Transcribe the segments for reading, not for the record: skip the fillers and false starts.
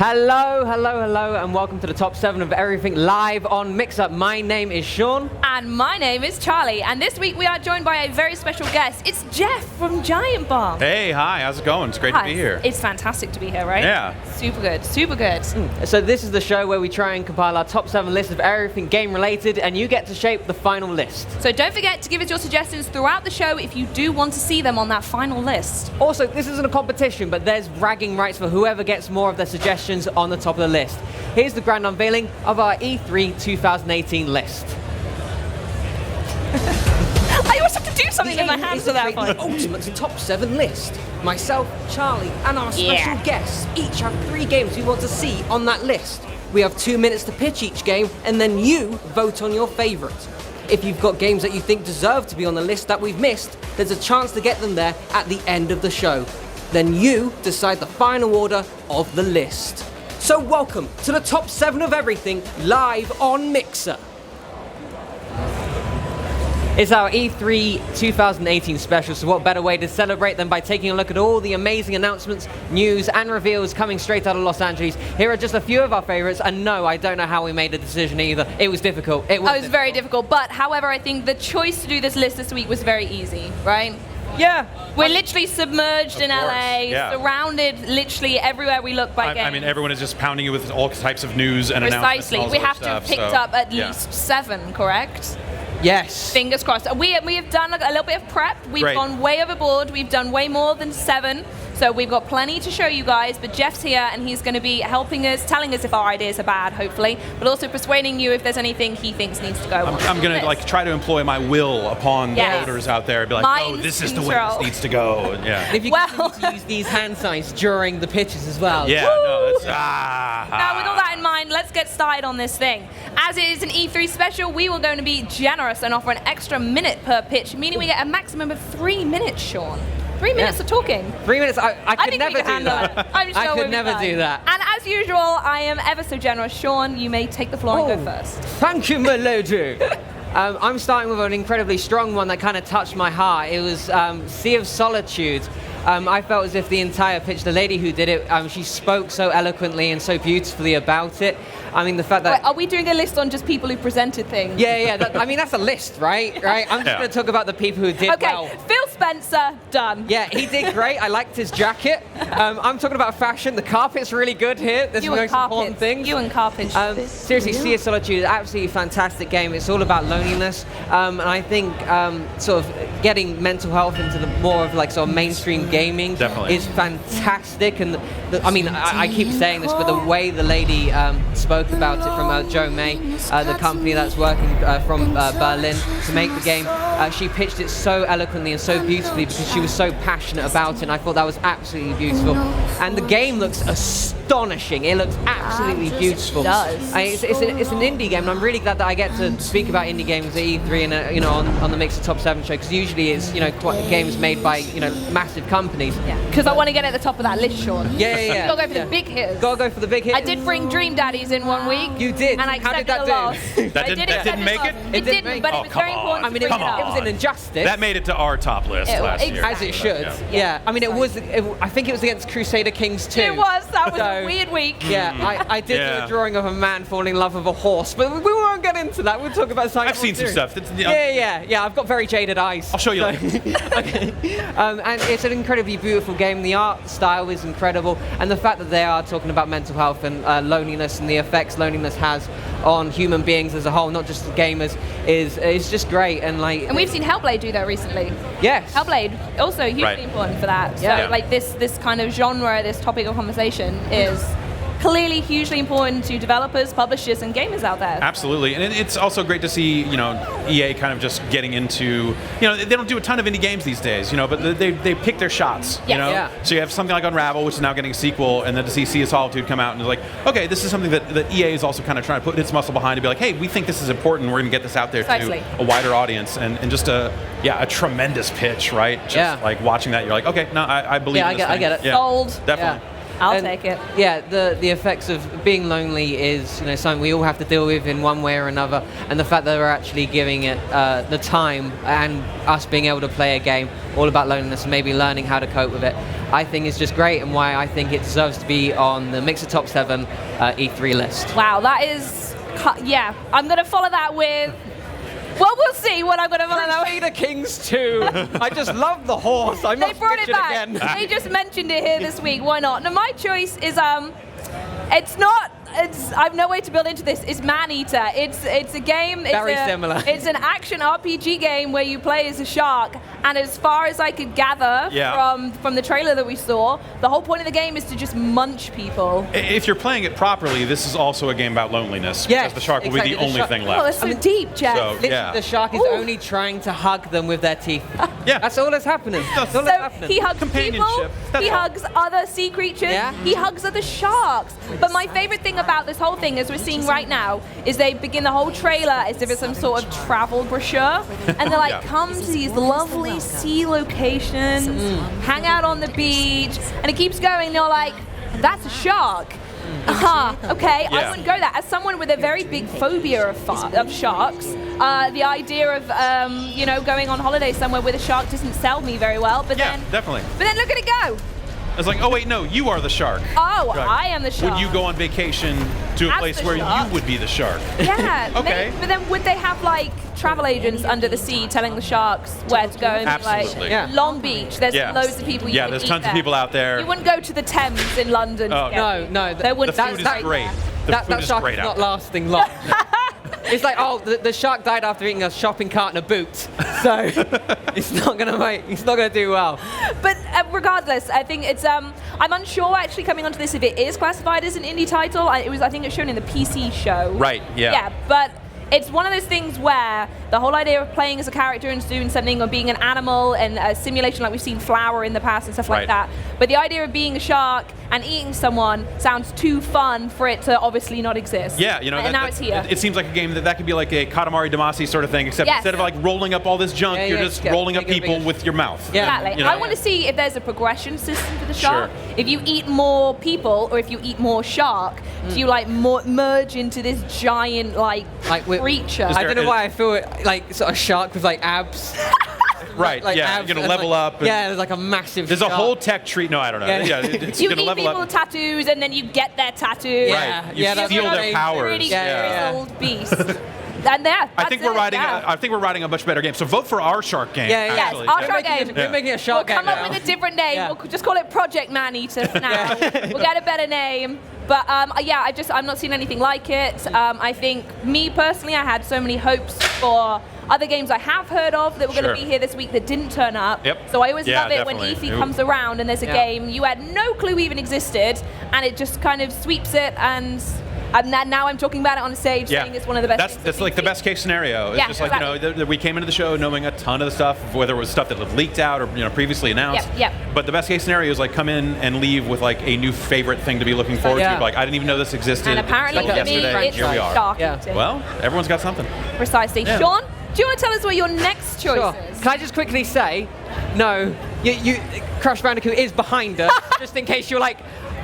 Hello, hello, hello, and welcome to the top 7 of everything live on Mixer. My name is Sean. And my name is Charlie. And this week we are joined by a very special guest. It's Jeff from Giant Bomb. Hey, hi, how's it going? It's great to be here. It's fantastic to be here, right? Yeah. Super good, super good. So this is the show where we try and compile our top 7 list of everything game related, and you get to shape the final list. So don't forget to give us your suggestions throughout the show if you do want to see them on that final list. Also, this isn't a competition, but there's bragging rights for whoever gets more of their suggestions on the top of the list. Here's the grand unveiling of our E3 2018 list. I always have to do something in my hands for that one. The ultimate top 7 list. Myself, Charlie, and our special guests each have 3 games we want to see on that list. We have 2 minutes to pitch each game, and then you vote on your favourite. If you've got games that you think deserve to be on the list that we've missed, there's a chance to get them there at the end of the show. Then you decide the final order of the list. So welcome to the top 7 of everything live on Mixer. It's our E3 2018 special, so what better way to celebrate than by taking a look at all the amazing announcements, news and reveals coming straight out of Los Angeles. Here are just a few of our favorites, and no, I don't know how we made the decision either. It was difficult. It was very difficult, but however, I think the choice to do this list this week was very easy, right? Yeah. We're literally submerged in LA, surrounded literally everywhere we look by games. I mean, everyone is just pounding you with all types of news and announcements. Precisely. We have to have picked up at least 7, correct? Yes. Fingers crossed. We have done a little bit of prep. We've gone way overboard. We've done way more than 7. So we've got plenty to show you guys, but Jeff's here and he's going to be helping us, telling us if our ideas are bad, hopefully, but also persuading you if there's anything he thinks needs to go on. I'm going to try to employ my will upon the voters out there. Be like, Mind oh, this is the way control. this needs to go. Yeah. And if you continue to use these hand signs during the pitches as well. Yeah, no, that's... Now, with all that in mind, let's get started on this thing. As it is an E3 special, we will going to be generous and offer an extra minute per pitch, meaning we get a maximum of 3 minutes, Sean. 3 minutes of talking. 3 minutes? I could never do that. I'm sure I could never do that. And as usual, I am ever so generous. Sean, you may take the floor and go first. Thank you, my lady. I'm starting with an incredibly strong one that kind of touched my heart. It was Sea of Solitude. I felt as if the entire pitch, the lady who did it, she spoke so eloquently and so beautifully about it. I mean, the fact that... Wait, are we doing a list on just people who presented things? Yeah. I mean, that's a list, right? I'm just going to talk about the people who did well. Okay, Phil Spencer, done. Yeah, he did great. I liked his jacket. I'm talking about fashion. The carpet's really good here. That's the most important thing. You and carpet. Seriously, Sea of Solitude is an absolutely fantastic game. It's all about loneliness. And I think sort of getting mental health into the more of like sort of mainstream gaming is fantastic. And I mean, I keep saying this, but the way the lady spoke about it from Joe May, the company that's working from Berlin to make the game, she pitched it so eloquently and so beautifully because she was so passionate about it, and I thought that was absolutely beautiful. And the game looks astonishing. It looks absolutely beautiful. It does. It's an indie game, and I'm really glad that I get to speak about indie games at E3 and on the Mixer Top 7 show, because usually it's quite games made by massive companies. Yeah, because I want to get at the top of that list, Sean. Yeah. You gotta go for the big hitters. Gotta go for the big hitters. I did bring Dream Daddies in 1 week. You did. And I How did accepted that a loss. do? That didn't make it? It didn't, but it was very important. I mean, to bring it it up. was an injustice. That made it to our top list last year. As it should. Yeah. I mean, I think it was against Crusader Kings 2. It was. That was a weird week. Yeah, I did do a drawing of a man falling in love with a horse, but we won't get into that. We'll talk about something. I've seen some stuff. Yeah. I've got very jaded eyes. I'll show you later. Okay. And it's an incredibly beautiful game. The art style is incredible, and the fact that they are talking about mental health and loneliness and the effects loneliness has on human beings as a whole, not just gamers, is just great. And we've seen Hellblade do that recently. Yes. Hellblade also hugely important for that. Yeah. So like this kind of genre, this topic of conversation is clearly hugely important to developers, publishers, and gamers out there. Absolutely, and it's also great to see, EA kind of just getting into, they don't do a ton of indie games these days, but they pick their shots, So you have something like Unravel, which is now getting a sequel, and then to see Sea of Solitude come out and it's like, okay, this is something that EA is also kind of trying to put its muscle behind to be like, hey, we think this is important, we're going to get this out there to a wider audience, and just a tremendous pitch, right? Just like watching that, you're like, okay, no, I believe in this thing. I get it. Yeah, sold. definitely. Yeah. I'll take it. Yeah, the effects of being lonely is something we all have to deal with in one way or another, and the fact that we're actually giving it the time and us being able to play a game all about loneliness and maybe learning how to cope with it. I think is just great, and why I think it deserves to be on the Mixer Top 7 E3 list. Wow, that is, yeah. I'm going to follow that with, well, we'll see what I'm going to follow that with. Crusader Kings 2. I just love the horse. I must They brought pitch it back. again. They just mentioned it here this week. Why not? Now, my choice is, I have no way to build into this. It's Maneater. It's a game. Very similar. It's an action RPG game where you play as a shark. And as far as I could gather from the trailer that we saw, the whole point of the game is to just munch people. If you're playing it properly, this is also a game about loneliness. Yes, because the shark will be the only thing left. Oh, that's so deep, Jeff. So, Literally, the shark is only trying to hug them with their teeth. Yeah. That's all that's happening. That's all that's happening. He hugs people, Companionship. That's he all. hugs other sea creatures, he hugs other sharks. But my favorite thing about this whole thing, as we're seeing right now, is they begin the whole trailer as if it's some sort of travel brochure. And they're like, come to these lovely sea locations, hang out on the beach. And it keeps going, they're like, that's a shark. Okay, I wouldn't go there. As someone with a very big phobia of sharks, the idea of going on holiday somewhere with a shark doesn't sell me very well. But definitely. But then look at it go. It's like, oh wait, no, you are the shark. Oh, Right. I am the shark. Would you go on vacation to a As place the where shark? you would be the shark? Yeah. Okay. But then would they have like travel agents under the sea telling the sharks where to go and be Absolutely. like Long Beach? There's loads of people. Yeah, there's tons of people out there. You wouldn't go to the Thames in London. Oh, No. They wouldn't. The food is great. That shark great is out not there. lasting long. It's like, the shark died after eating a shopping cart and a boot, so it's not gonna do well. But regardless, I think it's I'm unsure actually coming onto this if it is classified as an indie title. I think it's shown in the PC show. Right. Yeah. Yeah, but it's one of those things where the whole idea of playing as a character and doing something, or being an animal and a simulation like we've seen Flower in the past and stuff like that. But the idea of being a shark and eating someone sounds too fun for it to obviously not exist. Yeah, and now it's here. It seems like a game that could be like a Katamari Damacy sort of thing, except instead of like rolling up all this junk, you're just rolling up people with your mouth. Yeah. Exactly. I want to see if there's a progression system for the shark. If you eat more people, or if you eat more shark, do you like merge into this giant creature? I don't know why I feel like sort of shark with like abs. Right, like yeah, abs you're gonna and, level up. There's like a massive There's shark. a whole tech tree. No, I don't know. Yeah. It's you gonna eat level people up. with tattoos, and then you get their tattoos. Right. You steal their powers. Really grizzled beast. I think we're writing a much better game. So vote for our shark game. Yes, our shark game. We're making a shark game. We'll come up with a different name. We'll just call it Project Maneater for now. We'll get a better name. But I'm not seeing anything like it. I think, me personally, I had so many hopes for other games I have heard of that were going to be here this week that didn't turn up. Yep. So I always love it when definitely. E3 comes around and there's a game you had no clue even existed, and it just kind of sweeps it, and now I'm talking about it on stage, saying it's one of the best. That's like the best case scenario. It's just like, we came into the show knowing a ton of the stuff, whether it was stuff that had leaked out or previously announced. Yep. But the best case scenario is like come in and leave with like a new favorite thing to be looking forward to. Like, I didn't even know this existed. And apparently like for me, yesterday, it's here we are. shark Yeah. eating. Well, everyone's got something. Precisely. Yeah. Sean, do you want to tell us what your next choice is? Can I just quickly say, no, you Crash Bandicoot is behind us, just in case you're like,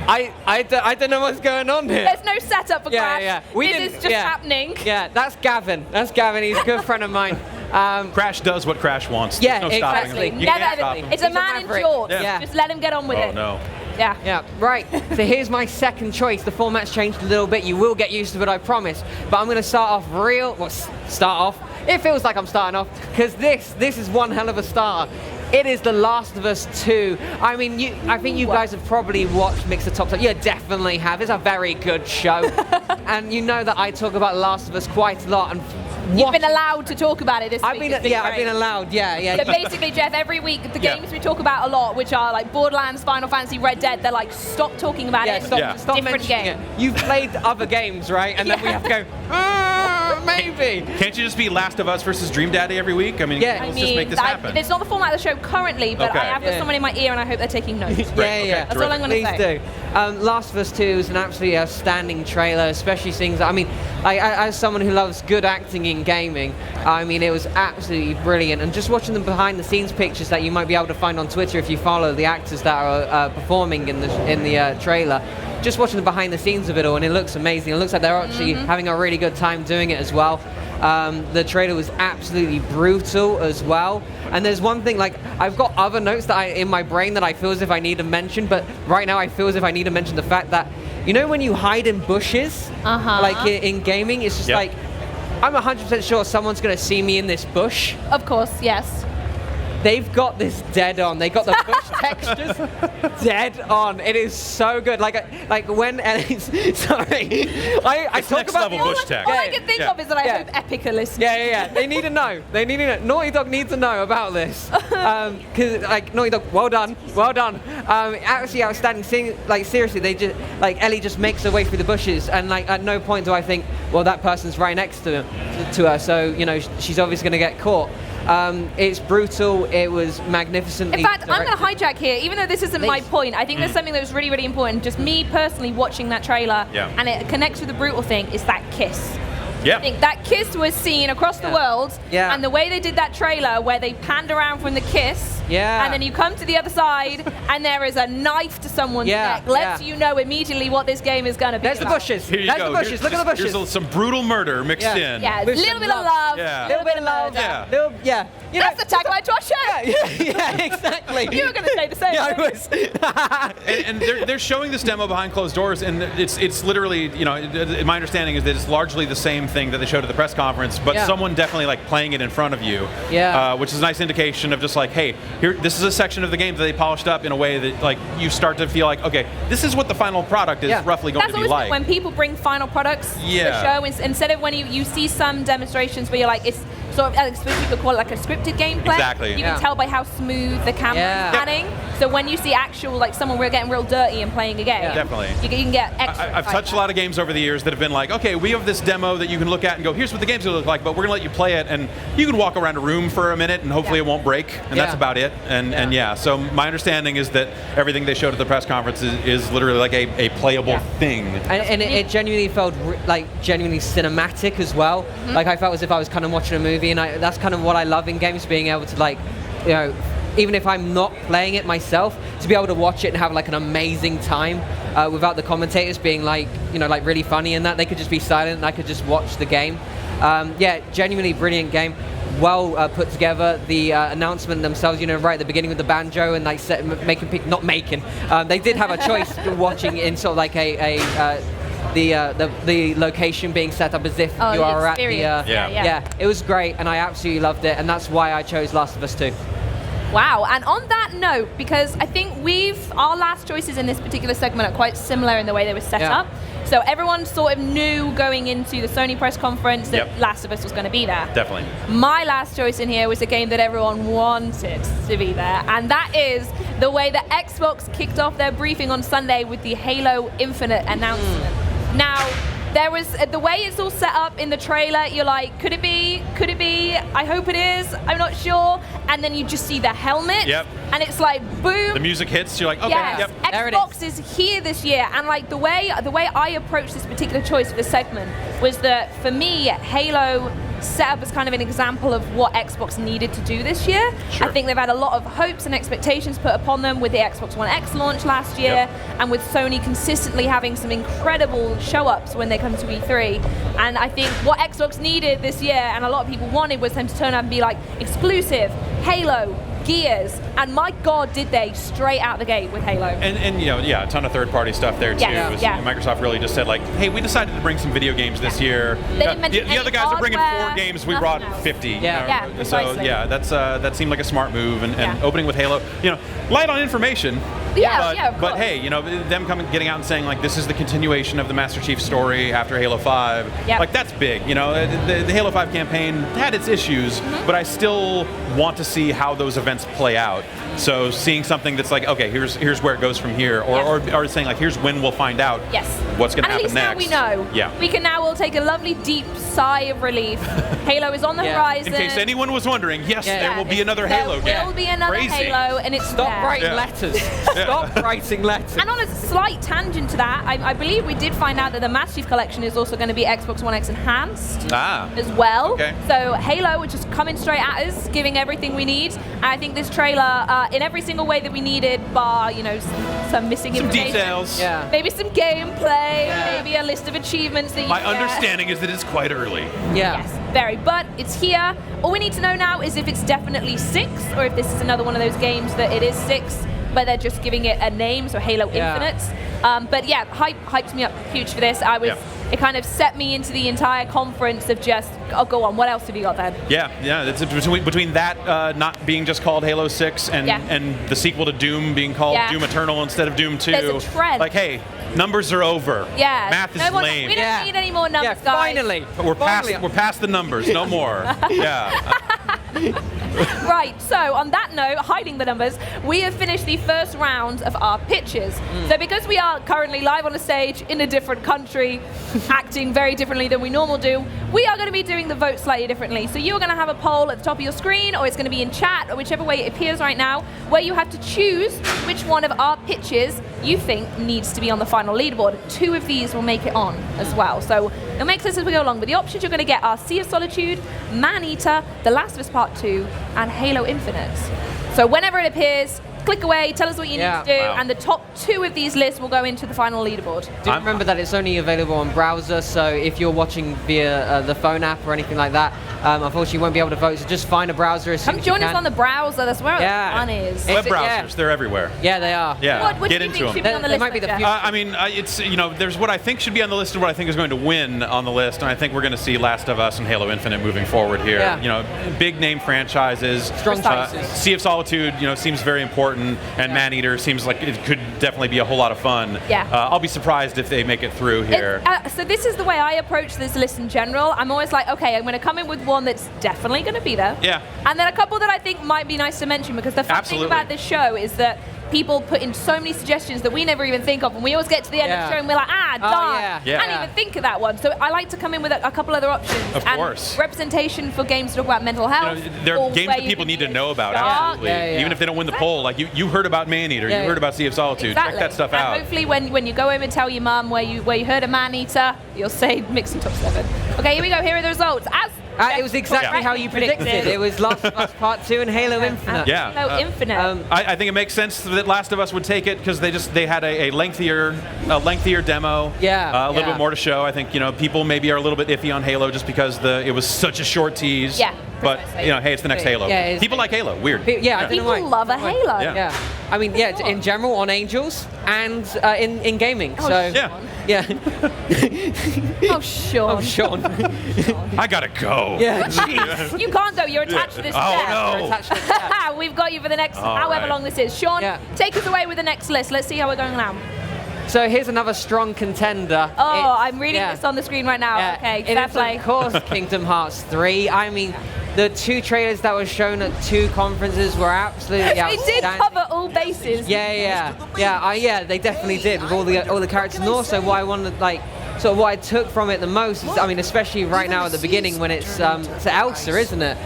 I don't know what's going on here. There's no setup for Crash. Yeah. This is just happening. Yeah, that's Gavin. He's a good friend of mine. Crash does what Crash wants. Yeah, There's no stopping exactly. him. You can't Never stop ever. him. It's a He's a man in maverick. shorts. Yeah. Just let him get on with it. Oh no. Yeah. Right. So here's my second choice. The format's changed a little bit. You will get used to it, I promise. But I'm going to start off. It feels like I'm starting off, because this is one hell of a starter. It is The Last of Us 2. I mean, I think you guys have probably watched Mixer Top 7. You definitely have. It's a very good show. And you know that I talk about The Last of Us quite a lot. And You've been allowed to talk about it this week. I've been allowed. Yeah. So basically, Jeff, every week the games we talk about a lot, which are like Borderlands, Final Fantasy, Red Dead, they're like, stop talking about it. Stop different game. it. You've played other games, right? And then we have to go, maybe. Can't you just be Last of Us versus Dream Daddy every week? I mean, let's just make this happen. It's not the format of the show currently, but I have got someone in my ear and I hope they're taking notes. Yeah. That's all I'm going to say. Please do. Last of Us 2 is an absolutely outstanding trailer, especially things. I mean, as someone who loves good acting in gaming, I mean, it was absolutely brilliant. And just watching the behind-the-scenes pictures that you might be able to find on Twitter if you follow the actors that are performing in the trailer, just watching the behind-the-scenes of it all, and it looks amazing. It looks like they're actually having a really good time doing it as well. The trailer was absolutely brutal as well. And there's one thing, like, I've got other notes that in my brain that I feel as if I need to mention, but right now I feel as if I need to mention the fact that, you know, when you hide in bushes, like in gaming, it's just like, I'm 100% sure someone's going to see me in this bush. Of course, yes. They've got this dead on. They got the bush textures dead on. It is so good. Like when Ellie's sorry, I talk about level bush text. All I can think of is that I hope Epic are listening. Yeah. They need to know. They need to know. Naughty Dog needs to know about this. Because like Naughty Dog, well done. Actually outstanding. Seriously, they just like Ellie just makes her way through the bushes, and like at no point do I think, well, that person's right next to her, so you know she's obviously going to get caught. It's brutal. It was magnificently. In fact, I'm going to hijack here, even though this isn't my point. I think there's something that was really, really important. Just me personally watching that trailer, and it connects with the brutal thing, is that kiss. I think that kiss was seen across the world, and the way they did that trailer, where they panned around from the kiss, and then you come to the other side, and there is a knife to someone's neck, lets you know immediately what this game is going to be. There's the bushes. Here you There's go. the bushes. Look at the bushes. Here's some brutal murder mixed in. Yeah, a little bit of love. Yeah. A little bit of love. You That's the tagline to our show. Yeah, exactly. You were going to say the same. Yeah, I was. and they're showing this demo behind closed doors, and it's literally, you know, my understanding is that it's largely the same thing that they showed at the press conference, but someone definitely like playing it in front of you, which is a nice indication of just like, hey, here, this is a section of the game that they polished up in a way that like you start to feel like, okay, this is what the final product is roughly going to be like. When people bring final products to the show, instead of when you see some demonstrations where you're like, it's sort of, people call it like a scripted gameplay. Exactly. You can tell by how smooth the camera is panning. So when you see actual, like someone we're getting real dirty and playing a game, definitely, you can get extra. I've touched a lot of games over the years that have been like, okay, we have this demo that you can look at and go, here's what the game's gonna look like, but we're gonna let you play it, and you can walk around a room for a minute, and hopefully it won't break, and that's about it. And so my understanding is that everything they showed at the press conference is literally like a playable thing. And it genuinely felt like genuinely cinematic as well. Like I felt as if I was kind of watching a movie, and that's kind of what I love in games, being able to like, you know, even if I'm not playing it myself, to be able to watch it and have like an amazing time without the commentators being like, you know, like really funny and that. They could just be silent and I could just watch the game. Genuinely brilliant game. Well put together. The announcement themselves, you know, right at the beginning with the banjo and like they did have a choice watching in sort of like the location being set up as if you are at the it was great, and I absolutely loved it, and that's why I chose Last of Us 2. Wow, and on that note, because I think our last choices in this particular segment are quite similar in the way they were set up. So everyone sort of knew going into the Sony press conference that Last of Us was going to be there. Definitely. My last choice in here was a game that everyone wanted to be there, and that is the way that Xbox kicked off their briefing on Sunday with the Halo Infinite announcement. Now, there was the way it's all set up in the trailer. You're like, could it be? Could it be? I hope it is. I'm not sure. And then you just see the helmet, and it's like boom. The music hits. You're like, okay, Xbox is here this year, and like the way I approached this particular choice for this segment was that for me, Halo set up as kind of an example of what Xbox needed to do this year. I think they've had a lot of hopes and expectations put upon them with the Xbox One X launch last year, and with Sony consistently having some incredible show-ups when they come to E3. And I think what Xbox needed this year, and a lot of people wanted, was them to turn up and be like, exclusive, Halo, Gears, and my God, did they straight out the gate with Halo. And you know, a ton of third-party stuff there too. Microsoft really just said like, hey, we decided to bring some video games this year. They didn't mention the other guys are bringing 4 games, we brought 50. So that seemed like a smart move, and opening with Halo, you know, light on information. But hey, you know, them getting out and saying like, this is the continuation of the Master Chief story after Halo 5. Like that's big. You know, the Halo 5 campaign had its issues, but I still want to see how those events play out. So seeing something that's like, okay, here's where it goes from here, or saying like, here's when we'll find out what's going to happen next. At least now we know. We can now all take a lovely deep sigh of relief. Halo is on the horizon. In case anyone was wondering, there will be another Halo game. There will be another Halo, and it's Stop writing letters. Stop writing letters. And on a slight tangent to that, I believe we did find out that the Master Chief Collection is also going to be Xbox One X enhanced as well. Okay. So Halo is just coming straight at us, giving everything we need. And I think this trailer, in every single way that we needed, bar, some missing information. Details. Yeah. Maybe some gameplay, maybe a list of achievements that you My get. understanding is that it's quite early. Yeah. Yes, very. But it's here. All we need to know now is if it's definitely 6 or if this is another one of those games that it is 6, but they're just giving it a name, so Halo Infinite. But yeah, hyped me up huge for this. It kind of set me into the entire conference of just, go on, what else have you got then? Yeah, it's between that not being just called Halo 6 and the sequel to Doom being called Doom Eternal instead of Doom 2. There's a trend. Like, hey, numbers are over. Yeah. Math is lame. We don't need any more numbers, guys. Finally. We're past the numbers, no more. Yeah. Right, so on that note, hiding the numbers, we have finished the first round of our pitches. So because we are currently live on a stage in a different country, acting very differently than we normally do, we are going to be doing the vote slightly differently. So you're going to have a poll at the top of your screen, or it's going to be in chat, or whichever way it appears right now, where you have to choose which one of our pitches you think needs to be on the final leaderboard. 2 of these will make it on as well. So it'll make sense as we go along. But the options you're going to get are Sea of Solitude, Man-Eater, The Last of Us Part 2, and Halo Infinite. So whenever it appears, click away, tell us what you need to do, and the top 2 of these lists will go into the final leaderboard. Do remember that it's only available on browser, so if you're watching via the phone app or anything like that, unfortunately you won't be able to vote, so just find a browser as soon as you can. Come join us on the browser, that's where the fun is. Web browsers, they're everywhere. Yeah, they are. Yeah, what get do you into think them. should be on the list? Might be the Jeff? I mean, it's, there's what I think should be on the list and what I think is going to win on the list, and I think we're going to see Last of Us and Halo Infinite moving forward here. Yeah. Big name franchises. Strong choices. Sea of Solitude, seems very important, and Man-Eater seems like it could definitely be a whole lot of fun. Yeah. I'll be surprised if they make it through here. So this is the way I approach this list in general. I'm always like, okay, I'm going to come in with one that's definitely going to be there. Yeah. And then a couple that I think might be nice to mention, because the fun thing about this show is that people put in so many suggestions that we never even think of, and we always get to the end of the show and we're like, darn, I didn't even think of that one. So I like to come in with a couple other options. Of course. Representation for games to talk about mental health. There are games that people need to know about, absolutely. Even if they don't win the poll, like you heard about Man-Eater, you heard about Sea of Solitude, check that stuff out. Hopefully when you go home and tell your mum where you heard of Man-Eater, you'll say Mixing Top 7. Okay, here we go, here are the results. It was exactly how you predicted. It was Last of Us Part 2 and Halo Infinite. Halo Infinite. I think it makes sense that Last of Us would take it because they had a lengthier demo. A little bit more to show. I think people maybe are a little bit iffy on Halo just because it was such a short tease. Yeah. But hey, it's the next Halo. People like Halo. Weird. People love a Halo. Yeah. I mean, in general on Angels and in gaming. Oh, Sean. Oh, Sean. I gotta go. Yeah. Jeez. You can't go. You're attached to this chair. No. We've got you for the next however long this is. Sean, take us away with the next list. Let's see how we're going now. So here's another strong contender. I'm reading this on the screen right now. Okay, fair play. Of course, Kingdom Hearts 3. I mean, the 2 trailers that were shown at 2 conferences were absolutely outstanding. They did cover all bases. They definitely did with all the characters. And also, what I wanted, what I took from it the most is, I mean, especially right now at the beginning when it's Elsa, isn't it,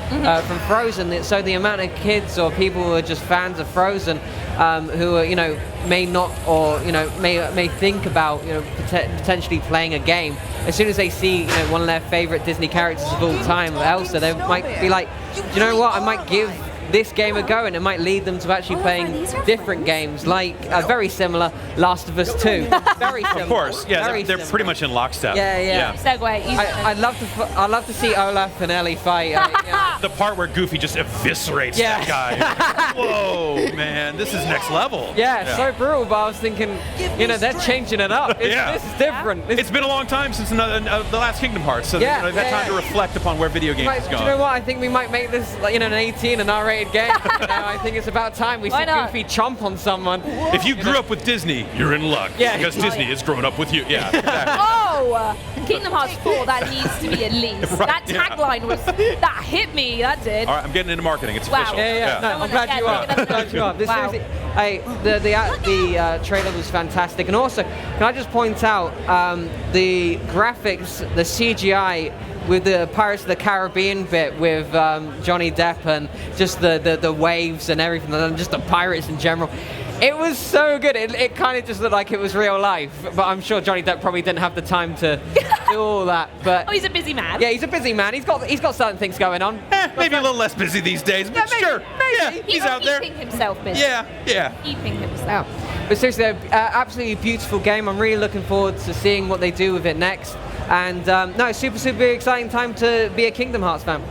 from Frozen. So the amount of kids or people who are just fans of Frozen, who are may not or may think about potentially playing a game. As soon as they see one of their favorite Disney characters of all time, Elsa, they might be like, you know what, I might give this game a go, and it might lead them to actually playing different games, like very similar Last of Us 2. Very similar. Of course, they're pretty much in lockstep. Segue. I'd love to see Olaf and Ellie fight. The part where Goofy just eviscerates that guy. Whoa, man, this is next level. So brutal. But I was thinking, they're changing it up. This is different. It's been a long time since the last Kingdom Hearts, so they've had time to reflect upon where video games has gone. Do you know what? I think we might make this an 18 and R-rated game. I think it's about time we see Goofy chomp on someone. If you grew up with Disney, you're in luck. Because Disney has grown up with you. Yeah. Exactly. Kingdom Hearts 4, that needs to be at least. That tagline that hit me. That did. All right, I'm getting into marketing. It's official. No, I'm glad you are. The trailer was fantastic, and also, can I just point out the graphics, the CGI with the Pirates of the Caribbean bit with Johnny Depp and just the waves and everything, and just the pirates in general. It was so good. It kind of just looked like it was real life, but I'm sure Johnny Depp probably didn't have the time to do all that. But oh, he's a busy man. Yeah, he's a busy man. He's got certain things going on. Maybe a little less busy these days, but maybe, sure. Maybe. Yeah, he's out there. Keeping himself busy. Yeah. Keeping himself. Yeah. But seriously, absolutely beautiful game. I'm really looking forward to seeing what they do with it next. And no, super exciting time to be a Kingdom Hearts fan.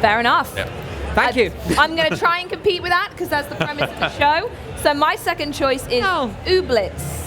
Fair enough. Yeah. Thank you. I'm going to try and compete with that because that's the premise of the show. So my second choice is Ooblets.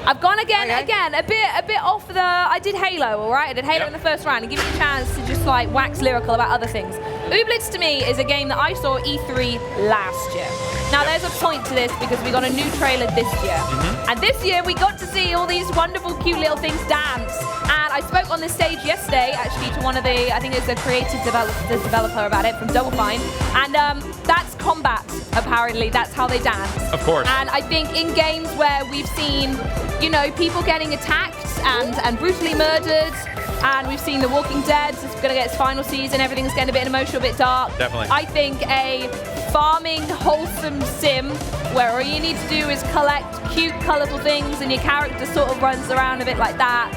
I've gone again, a bit off the. I did Halo, all right. I did Halo in the first round, and give me a chance to just like wax lyrical about other things. Ooblets to me is a game that I saw E3 last year. Now there's a point to this because we got a new trailer this year, and this year we got to see all these wonderful, cute little things dance. And I spoke on the stage yesterday, actually, to one of the, I think it's a creative developer about it from Double Fine, and that's combat. Apparently, that's how they dance. Of course. And I think in games where we've seen, you know, people getting attacked and brutally murdered, and we've seen The Walking Dead, it's going to get its final season, everything's getting a bit emotional, a bit dark. Definitely. I think a farming, wholesome sim where all you need to do is collect cute, colourful things and your character sort of runs around a bit like that.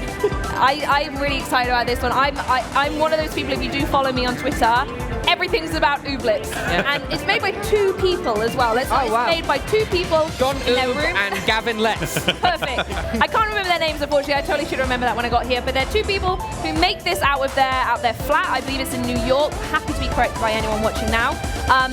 I'm really excited about this one. I'm one of those people, if you do follow me on Twitter, everything's about Ooblets. Yeah. And it's made by 2 people as well. It's made by 2 people John in their Oob room. and Gavin Letts. Perfect. I can't remember their names, unfortunately. I totally should remember that when I got here. But they're 2 people who make this out of their flat. I believe it's in New York. Happy to be corrected by anyone watching now.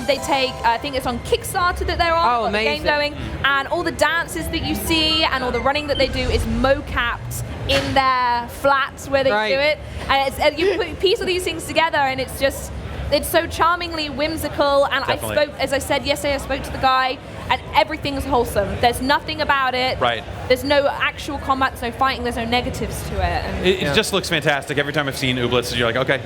They take, I think it's on Kickstarter that they're on. Oh, amazing. The game going. And all the dances that you see and all the running that they do is mocapped in their flats where they do it. And you piece all these things together, and it's just. It's so charmingly whimsical, and Definitely. I spoke, as I said yesterday, I spoke to the guy, and everything's wholesome. There's nothing about it. Right. There's no actual combat, there's no fighting, there's no negatives to it. And It just looks fantastic. Every time I've seen Ooblets, you're like, okay,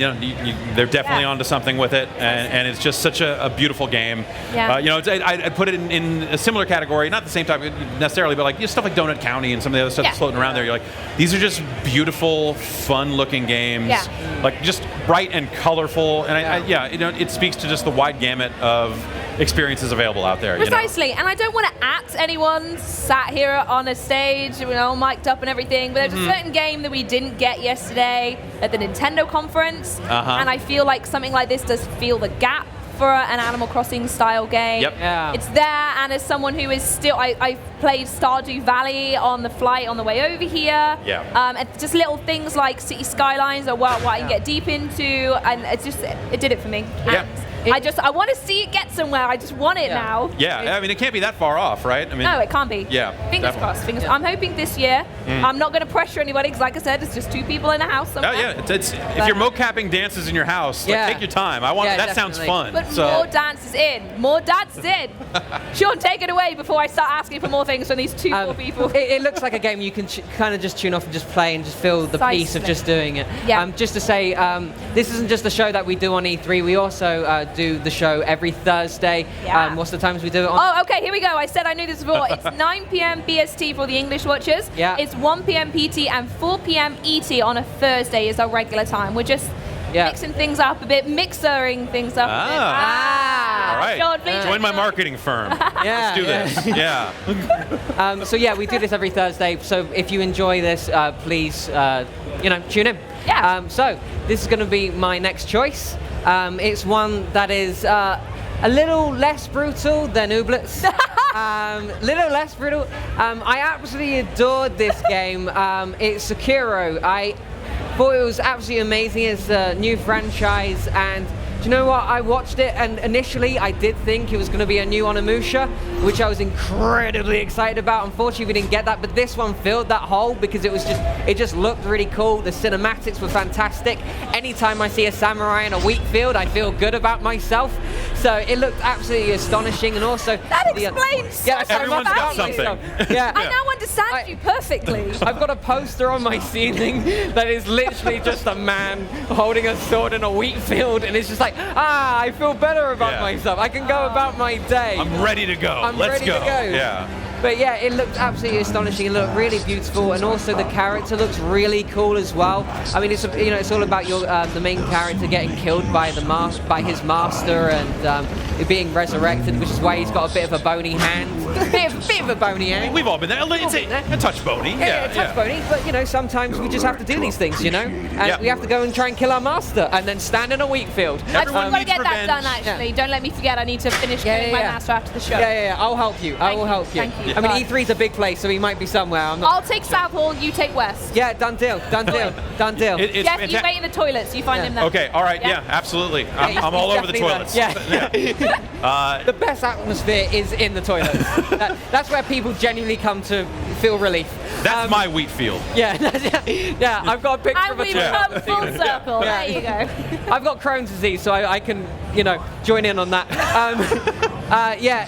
they're definitely onto something with it, and it's just such a beautiful game. Yeah. I'd put it in a similar category, not the same type necessarily, but like stuff like Donut County and some of the other stuff that's floating around there. You're like, these are just beautiful, fun-looking games, like just bright and colorful, and it speaks to just the wide gamut of experiences available out there. Precisely, and I don't want to at anyone sat here on a stage, all mic'd up and everything, but there's a certain game that we didn't get yesterday at the Nintendo conference, and I feel like something like this does fill the gap for an Animal Crossing style game. Yep. Yeah. It's there, and as someone who is still, I played Stardew Valley on the flight on the way over here. Yeah. And just little things like City Skylines or what I can get deep into, and it did it for me. Yeah. And I want to see it get somewhere. I just want it now. Yeah, I mean, it can't be that far off, right? I mean, no, it can't be. Yeah. Fingers crossed. I'm hoping this year. I'm not going to pressure anybody because, like I said, it's just 2 people in a house somewhere. Oh yeah, if you're mocapping dances in your house, take your time. I want that sounds fun. But more dances in. More dances in. Sean, take it away before I start asking for more things from these 2 more people. It looks like a game you can kind of just tune off and just play and just feel the peace of just doing it. Yeah. Just to say, this isn't just the show that we do on E3. We also do the show every Thursday. Yeah. What's the times we do it on? Oh, okay, here we go. I said I knew this before. It's 9 p.m. BST for the English watchers. Yeah. It's 1 p.m. PT and 4 p.m. ET on a Thursday is our regular time. We're just mixing things up a bit, mixering things up a bit. All right. Sean, please Join my marketing firm. Yeah. Let's do this. Yeah. So we do this every Thursday. So if you enjoy this, please, tune in. Yeah. So this is going to be my next choice. It's one that is a little less brutal than Ooblets. Little less brutal. I absolutely adored this game. It's Sekiro. I thought it was absolutely amazing. It's a new franchise, and do you know what? I watched it, and initially I did think it was going to be a new Onimusha, which I was incredibly excited about. Unfortunately, we didn't get that, but this one filled that hole because it just looked really cool. The cinematics were fantastic. Anytime I see a samurai in a wheat field, I feel good about myself. So it looked absolutely astonishing, and also that explains. Everyone's got something. Yeah. I now understand you perfectly. I've got a poster on my ceiling that is literally just a man holding a sword in a wheat field, and it's just like, I feel better about myself. I can go about my day. I'm ready to go. Let's go. Yeah. But yeah, it looked absolutely astonishing. It looked really beautiful, and also the character looks really cool as well. I mean, it's all about the main character getting killed by his master and being resurrected, which is why he's got a bit of a bony hand. bit of a bony, eh? We've all been there. It's a touch bony. Yeah, a touch bony. But, you know, sometimes we just have to do these things, you know? And we have to go and try and kill our master and then stand in a wheat field. I've got to get that done, actually. Don't let me forget. I need to finish killing my master after the show. Yeah. I'll help you. I will help you. Thank you. I mean, E3's a big place, so he might be somewhere. I'll take South Hall, you take West. Yeah, done deal. Jeff, you wait in the toilets. You find him there. Okay, all right, yeah absolutely. I'm all over the toilets. Yeah. The best atmosphere is in the toilets. That's where people genuinely come to feel relief. That's my wheat field. Yeah, I've got a picture of a toilet. And we've come full circle. There you go. I've got Crohn's disease, so I can, you know, join in on that.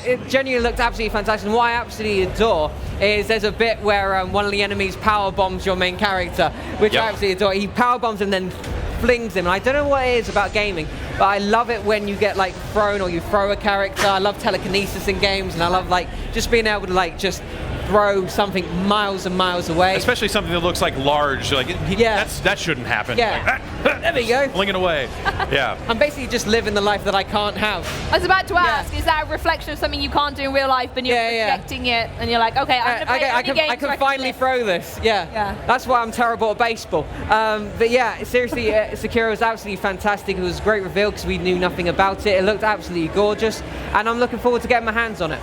It genuinely looked absolutely fantastic. And what I absolutely adore is there's a bit where one of the enemies power bombs your main character, which I absolutely adore. He power bombs and then flings him. And I don't know what it is about gaming, but I love it when you get like thrown or you throw a character. I love telekinesis in games, and I love like just being able to like just throw something miles and miles away. Especially something that looks like large. Like that shouldn't happen. Yeah. Like, there we go. Flinging away. Yeah. I'm basically just living the life that I can't have. I was about to ask, is that a reflection of something you can't do in real life, but you're projecting it, and you're like, okay, I'm going to play I can finally throw this. Yeah. That's why I'm terrible at baseball. But yeah, seriously, Sekiro was absolutely fantastic. It was a great reveal because we knew nothing about it. It looked absolutely gorgeous, and I'm looking forward to getting my hands on it.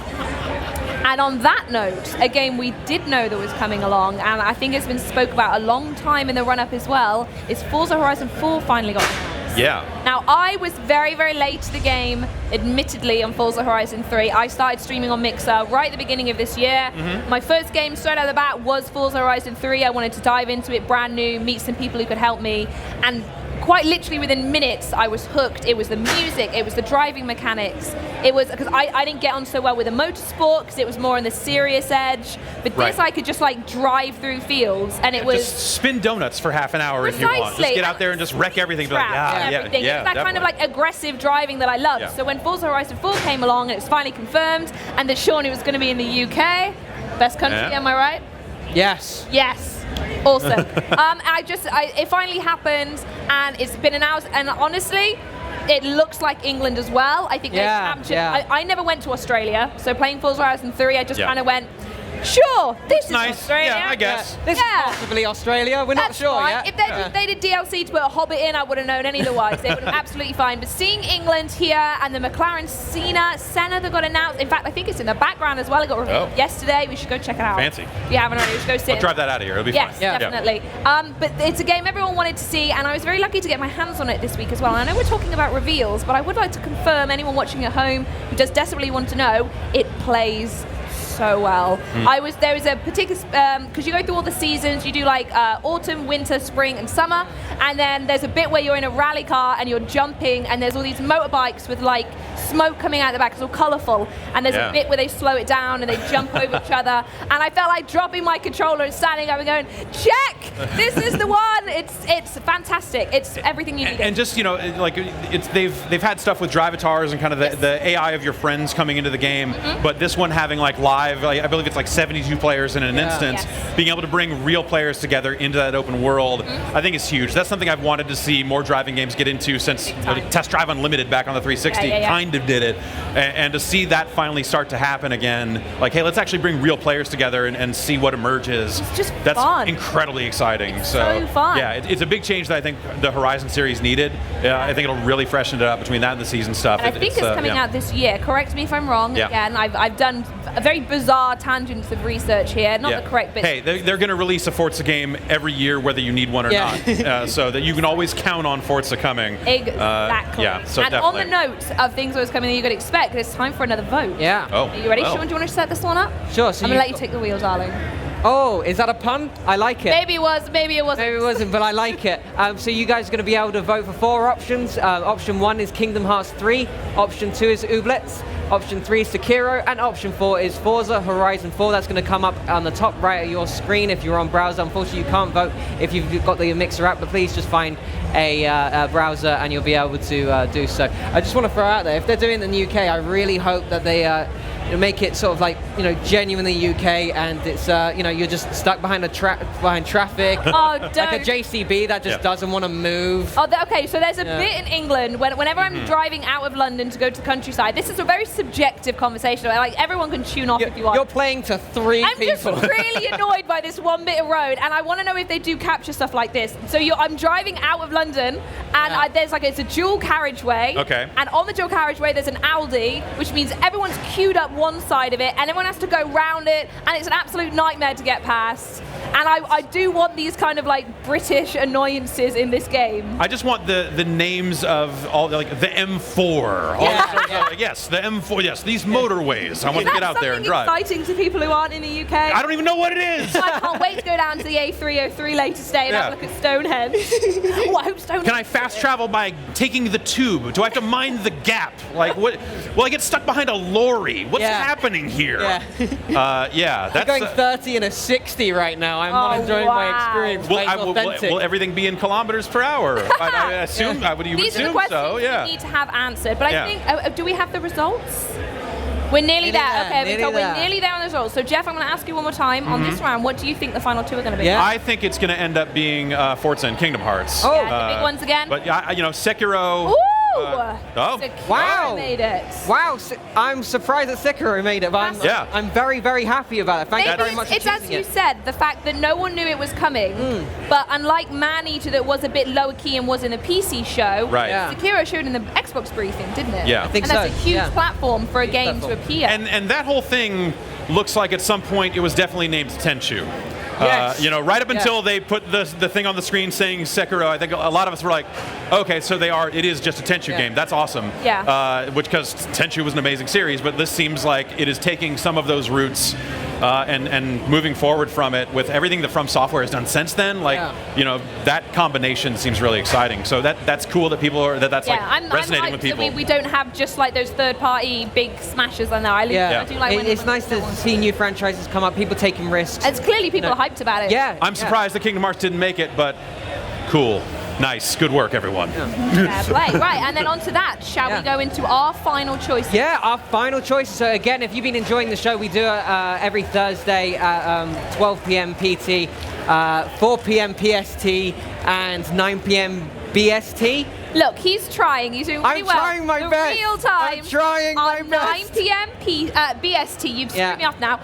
And on that note, a game we did know that was coming along, and I think it's been spoke about a long time in the run-up as well, is Forza Horizon 4 finally got announced. Yeah. Now, I was very, very late to the game, admittedly, on Forza Horizon 3. I started streaming on Mixer right at the beginning of this year. My first game straight out of the bat was Forza Horizon 3. I wanted to dive into it brand new, meet some people who could help me, and quite literally within minutes, I was hooked. It was the music, it was the driving mechanics. It was, because I didn't get on so well with the motorsport, because it was more on the serious edge. But this, I could just like drive through fields, and it was... Just spin donuts for half an hour if you want. Just get out there and just wreck everything. Be like, everything. It's that kind of like aggressive driving that I love. Yeah. So when Forza Horizon 4 came along, and it was finally confirmed, and that Sean was going to be in the UK, best country, am I right? Yes. Awesome. It finally happened, and it's been announced, and honestly, it looks like England as well. I think they captured... I never went to Australia, so playing Forza Horizon 3, I just kind of went, sure, this is nice. Australia. Yeah, I guess. This is possibly Australia. We're not sure yet. If they did DLC to put a Hobbit in, I would have known any otherwise. They would have absolutely fine. But seeing England here and the McLaren Senna that got announced, in fact, I think it's in the background as well. It got revealed yesterday. We should go check it out. Fancy. If you haven't already, we should go sit. I'll drive that out of here. It'll be fun. Yes, definitely. But it's a game everyone wanted to see, and I was very lucky to get my hands on it this week as well. And I know we're talking about reveals, but I would like to confirm, anyone watching at home who does desperately want to know, it plays so well. There was a particular, because you go through all the seasons, you do like autumn, winter, spring, and summer, and then there's a bit where you're in a rally car and you're jumping, and there's all these motorbikes with like smoke coming out the back. It's all colourful, and there's a bit where they slow it down and they jump over each other, and I felt like dropping my controller and standing up and going, check, this is the one. It's fantastic. It's everything you need. And just, you know, like they've had stuff with drivatars and kind of the AI of your friends coming into the game, but this one having like live, I believe it's like 72 players in an instance, being able to bring real players together into that open world, I think is huge. That's something I've wanted to see more driving games get into since Test Drive Unlimited back on the 360 kind of did it, and to see that finally start to happen again, like, hey, let's actually bring real players together and see what emerges. It's just That's fun. Incredibly exciting. It's so fun. Yeah, it's a big change that I think the Horizon series needed. I think it'll really freshen it up between that and the season stuff. And I think it's coming out this year. Correct me if I'm wrong. Again, I've done a very bizarre tangents of research here, not the correct bit. Hey, they're going to release a Forza game every year, whether you need one or not, so that you can always count on Forza coming. Exactly. So and definitely. On the note of things that was coming that you could expect, it's time for another vote. Yeah. Oh. Are you ready, Sean? Do you want to set this one up? Sure. So I'm going to let you take the wheel, darling. Oh, is that a pun? I like it. Maybe it was, maybe it wasn't. Maybe it wasn't, but I like it. So you guys are going to be able to vote for 4 options. Option 1 is Kingdom Hearts 3. Option 2 is Ooblets. Option 3 is Sekiro. And option 4 is Forza Horizon 4. That's going to come up on the top right of your screen if you're on browser. Unfortunately, you can't vote if you've got the Mixer app, but please just find a browser and you'll be able to do so. I just want to throw out there, if they're doing it in the UK, I really hope that they make it sort of like genuinely UK, and it's you're just stuck behind traffic. Oh, don't. Like a JCB that just doesn't want to move. Oh, okay. So there's a bit in England whenever I'm driving out of London to go to the countryside. This is a very subjective conversation. Like everyone can tune off if you want. You're playing to 3 I'm people. just really annoyed by this one bit of road, and I want to know if they do capture stuff like this. So I'm driving out of London, and it's a dual carriageway. Okay. And on the dual carriageway, there's an Aldi, which means everyone's queued up one side of it, and everyone has to go round it, and it's an absolute nightmare to get past. And I do want these kind of like British annoyances in this game. I just want the names of all the M4. Yes, the M4. Yes, these motorways. I want to get out there and drive. Exciting to people who aren't in the UK. I don't even know what it is. I can't wait to go down to the A303 later today and have a look at Stonehenge. Oh, I hope Stonehenge. Can I fast travel by taking the tube? Do I have to mind the gap? Like what? Will I get stuck behind a lorry? What's happening here? That's I'm going 30 and a 60 right now. I'm not enjoying my experience. Will everything be in kilometers per hour? I assume. These are the questions we need to have answered. But I think, do we have the results? We're nearly there. Okay, we're nearly there on the results. So, Jeff, I'm going to ask you one more time on this round. What do you think the final two are going to be? I think it's going to end up being Forza and Kingdom Hearts. Oh, the big ones again. But Sekiro. Ooh! Wow! Made it. Wow! I'm surprised that Sekiro made it, but I'm very, very happy about it. Thank you very much for choosing it. It's as you said, the fact that no one knew it was coming, but unlike Maneater that was a bit lower key and was in a PC show, Sekiro showed in the Xbox briefing, didn't it? Yeah, I think so. And that's a huge platform for a game to appear. And that whole thing looks like at some point it was definitely named Tenchu. Right up until they put the thing on the screen saying Sekiro, I think a lot of us were like, okay, so it is just a Tenchu game. That's awesome. Yeah. Because Tenchu was an amazing series, but this seems like it is taking some of those roots and moving forward from it with everything that From Software has done since then. That combination seems really exciting. So that's cool that people are resonating with people. We don't have just like those third-party big smashes on there. I do like when it's nice to see new franchises come up, people taking risks. It's clearly people are hyped about it. Yeah. I'm surprised that Kingdom Hearts didn't make it, but cool. Nice. Good work, everyone. Fair play. Right, and then on to that. Shall we go into our final choices? Yeah, our final choices. So again, if you've been enjoying the show, we do it every Thursday at 12 p.m. PT, 4 p.m. PST, and 9 p.m. BST. Look, he's trying. He's doing really well. I'm trying my best. Real time. I'm trying my On best. 9 p.m. BST. You've screwed me off now.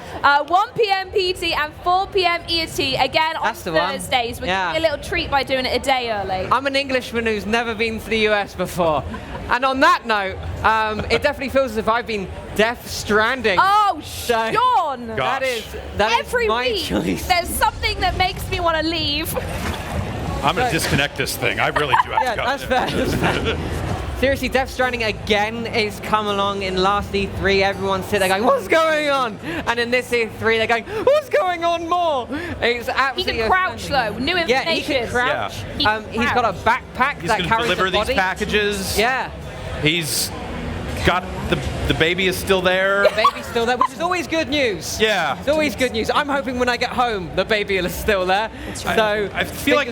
1 p.m. PT and 4 p.m. EST. Again on Thursdays. We're giving you a little treat by doing it a day early. I'm an Englishman who's never been to the US before. And on that note, it definitely feels as if I've been Death Stranding. Oh, Sean! That is my choice. There's something that makes me want to leave. I'm going to disconnect this thing. I really do have to go. That's fair. Seriously, Death Stranding again is come along in last E3. Everyone's sitting there going, what's going on? And in this E3, they're going, what's going on more? It's absolutely He can crouch, though. New information. Yeah, he can crouch. He's got a backpack that carries deliver these packages. Yeah. He's got the baby is still there. The baby's still there, which is always good news. Yeah. It's always good news. I'm hoping when I get home, the baby is still there. So I feel like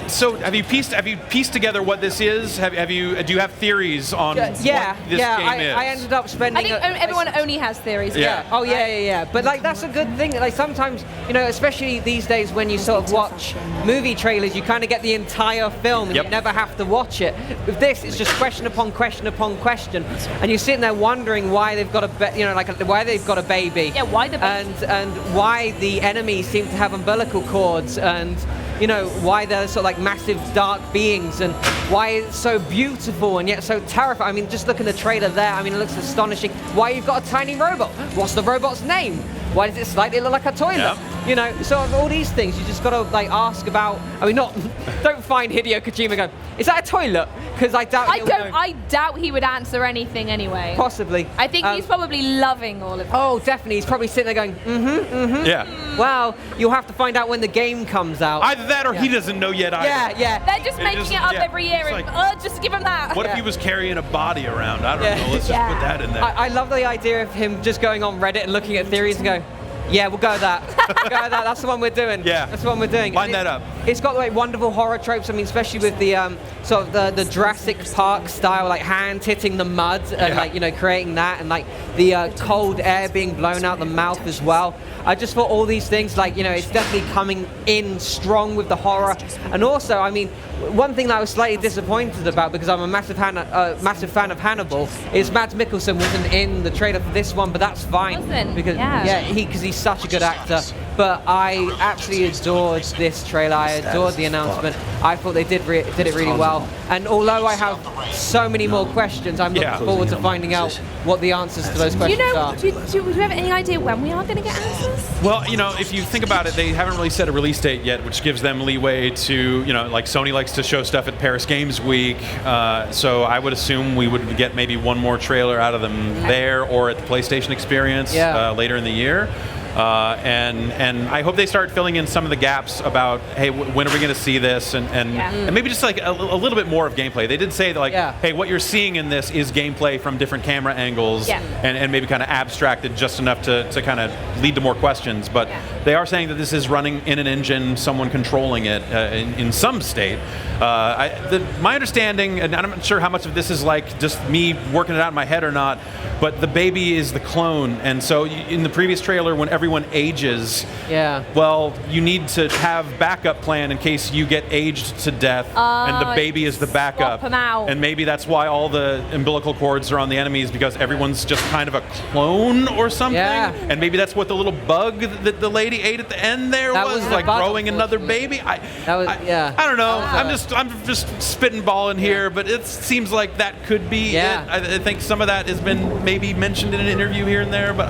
so have you pieced together what this is? Do you have theories on what this game is? I ended up spending. I think everyone only has theories. Yeah. Oh yeah. But like that's a good thing. Like sometimes, especially these days when you sort of watch movie trailers, you kind of get the entire film and you never have to watch it. With this, it's just question upon question upon question, and you're sitting there wondering why they've got why they've got a baby. Yeah, why the baby? And why the enemies seem to have umbilical cords, and why they're sort of like massive dark beings, and why it's so beautiful and yet so terrifying. I mean, just look at the trailer there. I mean, it looks astonishing. Why you've got a tiny robot? What's the robot's name? Why does it slightly look like a toilet? So all these things you just got to ask about. I mean, don't find Hideo Kojima go, is that a toilet? Because I doubt. I doubt he would answer anything anyway. Possibly. I think he's probably loving all of it. Oh, definitely. He's probably sitting there going, Yeah. Well, you'll have to find out when the game comes out. Either that or he doesn't know yet either. Yeah. They're just making it up every year. Just give him that. What if he was carrying a body around? I don't know. Let's just put that in there. I love the idea of him just going on Reddit and looking at theories and go, yeah, we'll go with that. That's the one we're doing. Yeah. That's the one we're doing. Line that up. it's got like wonderful horror tropes. I mean, especially with the sort of the Jurassic Park style, like hand hitting the mud and like, you know, creating that, and like the cold air being blown out the mouth as well. I just thought all these things, like, you know, it's definitely coming in strong with the horror. And also, I mean, one thing that I was slightly disappointed about, because I'm a massive fan of Hannibal, is Mads Mikkelsen wasn't in the trailer for this one, but that's fine. Because because he's such a good actor. But I absolutely adored this trailer. I adored the announcement. I thought they did it really well. And although I have so many more questions, I'm looking forward to finding out what the answers to those questions are. Do you have any idea when we are going to get answers? Well, you know, if you think about it, they haven't really set a release date yet, which gives them leeway to, you know, like Sony likes to show stuff at Paris Games Week. So I would assume we would get maybe one more trailer out of them there or at the PlayStation Experience later in the year. And I hope they start filling in some of the gaps about, hey, when are we going to see this, and maybe just like a little bit more of gameplay. They did say that, like, hey, what you're seeing in this is gameplay from different camera angles, and maybe kind of abstracted just enough to kind of lead to more questions. But they are saying that this is running in an engine, someone controlling it in some state. My understanding, and I'm not sure how much of this is like just me working it out in my head or not, but the baby is the clone, and so in the previous trailer, when everyone ages, well, you need to have backup plan in case you get aged to death, and the baby is the backup. And maybe that's why all the umbilical cords are on the enemies, because everyone's just kind of a clone or something. And maybe that's what the little bug that the lady ate at the end there was like growing another baby. I don't know. I'm just spitting ball in here, but it seems like that could be it. I think some of that has been maybe mentioned in an interview here and there, but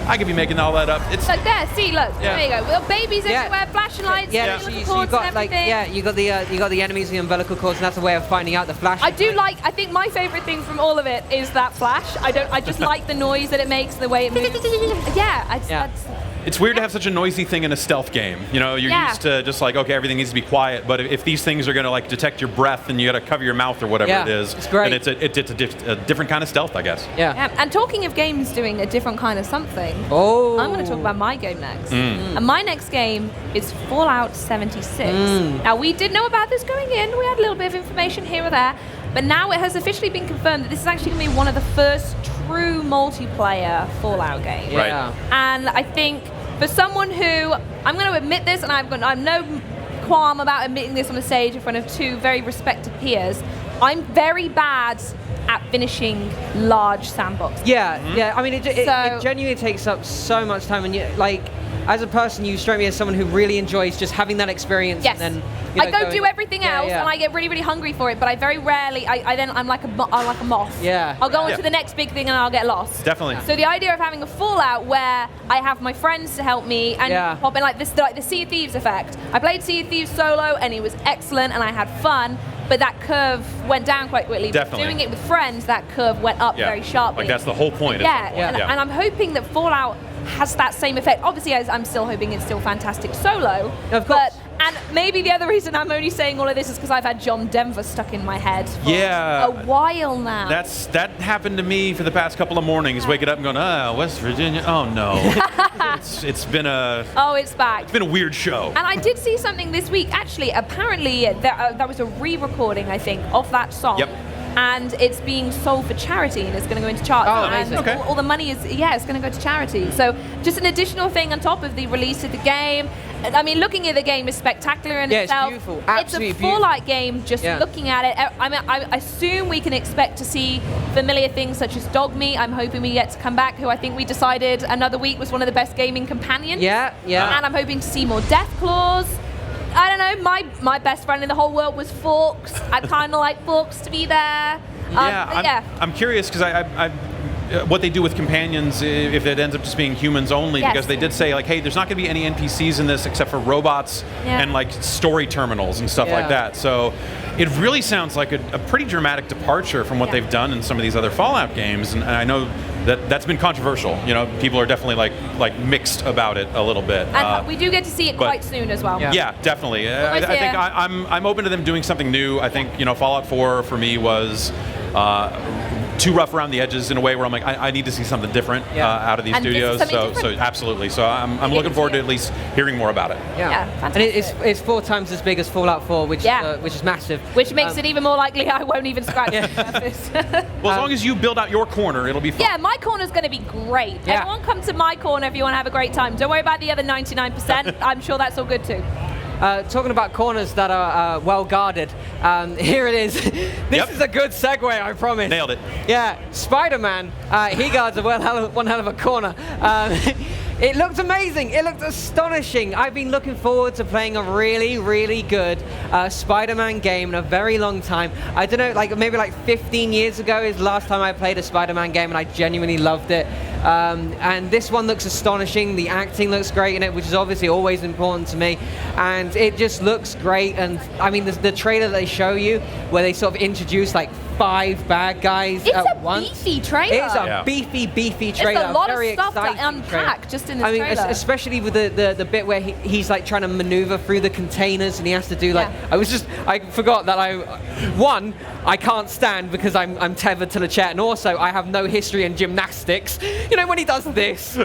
I could be making all that up. It's like there. See, look. There you go. Little babies everywhere, flashing lights, umbilical cords, got and everything. you got the enemies in the umbilical cords, and that's a way of finding out the flash. I think my favorite thing from all of it is that flash. I just like the noise that it makes, the way it moves. It's weird to have such a noisy thing in a stealth game. You know, you're used to just like, okay, everything needs to be quiet, but if these things are going to like detect your breath and you got to cover your mouth or whatever it is, it's great. And it's a different kind of stealth, I guess. And talking of games doing a different kind of something, I'm going to talk about my game next. And my next game is Fallout 76. Now, we did know about this going in. We had a little bit of information here or there, but now it has officially been confirmed that this is actually going to be one of the first true multiplayer Fallout games. And I think for someone who, I'm going to admit this, and I'm no qualm about admitting this on the stage in front of two very respected peers, I'm very bad at finishing large sandboxes. I mean, it genuinely takes up so much time, and like, as a person, you strike me as someone who really enjoys just having that experience. And then, I go do everything else, and I get really, really hungry for it. But I very rarely, I'm like a moth. I'll go on to the next big thing, and I'll get lost. Definitely. So the idea of having a Fallout where I have my friends to help me and pop in, like this, like the Sea of Thieves effect. I played Sea of Thieves solo, and it was excellent, and I had fun. But that curve went down quite quickly. Definitely. But doing it with friends, that curve went up very sharply. Like that's the whole point. And I'm hoping that Fallout has that same effect. Obviously, I'm still hoping it's still fantastic solo. Of course. And maybe the other reason I'm only saying all of this is because I've had John Denver stuck in my head for a while now. That happened to me for the past couple of mornings, waking up and going, West Virginia, oh no. it's been a... Oh, it's back. It's been a weird show. And I did see something this week, actually, apparently that was a re-recording, I think, of that song. And it's being sold for charity, and it's going to go into charts. And all the money is, it's going to go to charity. So just an additional thing on top of the release of the game. I mean, looking at the game is spectacular in itself. It's beautiful. Absolutely it's a Fallout game, just looking at it. I mean, I assume we can expect to see familiar things such as Dogmeat. I'm hoping we get to come back, who I think we decided another week was one of the best gaming companions. And I'm hoping to see more Deathclaws. I don't know, my best friend in the whole world was Forks. I'd kind of like Forks to be there. I'm curious because I what they do with companions if it ends up just being humans only, because they did say like, hey, there's not going to be any NPCs in this except for robots and like story terminals and stuff like that. So it really sounds like a pretty dramatic departure from what they've done in some of these other Fallout games, and I know that's been controversial. You know, people are definitely like mixed about it a little bit. And we do get to see it quite soon as well. Yeah, definitely. I think I'm open to them doing something new. I think Fallout 4 for me was too rough around the edges in a way where I'm like, I need to see something different out of these studios. So absolutely. So I'm looking forward to at least hearing more about it. Yeah, fantastic. And it's 4 times as big as Fallout 4, which is massive. Which makes it even more likely I won't even scratch the surface. Well, as long as you build out your corner, it'll be fun. Yeah, my corner's going to be great. Yeah. Everyone come to my corner if you want to have a great time. Don't worry about the other 99%. I'm sure that's all good too. Talking about corners that are well guarded, here it is. This is a good segue, I promise. Nailed it. Yeah, Spider-Man, he guards one hell of a corner. It looked amazing. It looked astonishing. I've been looking forward to playing a really, really good Spider-Man game in a very long time. I don't know, maybe 15 years ago is the last time I played a Spider-Man game, and I genuinely loved it. And this one looks astonishing. The acting looks great in it, which is obviously always important to me. And it just looks great. And I mean, the trailer they show you, where they sort of introduce 5 bad guys at once. It's a beefy trailer. It's a beefy trailer. It's a lot very of stuff to unpack trailer. just in this trailer. Especially with the bit where he's trying to maneuver through the containers, and he has to do I forgot that I can't stand because I'm tethered to the chair, and also I have no history in gymnastics. You know, when he does this,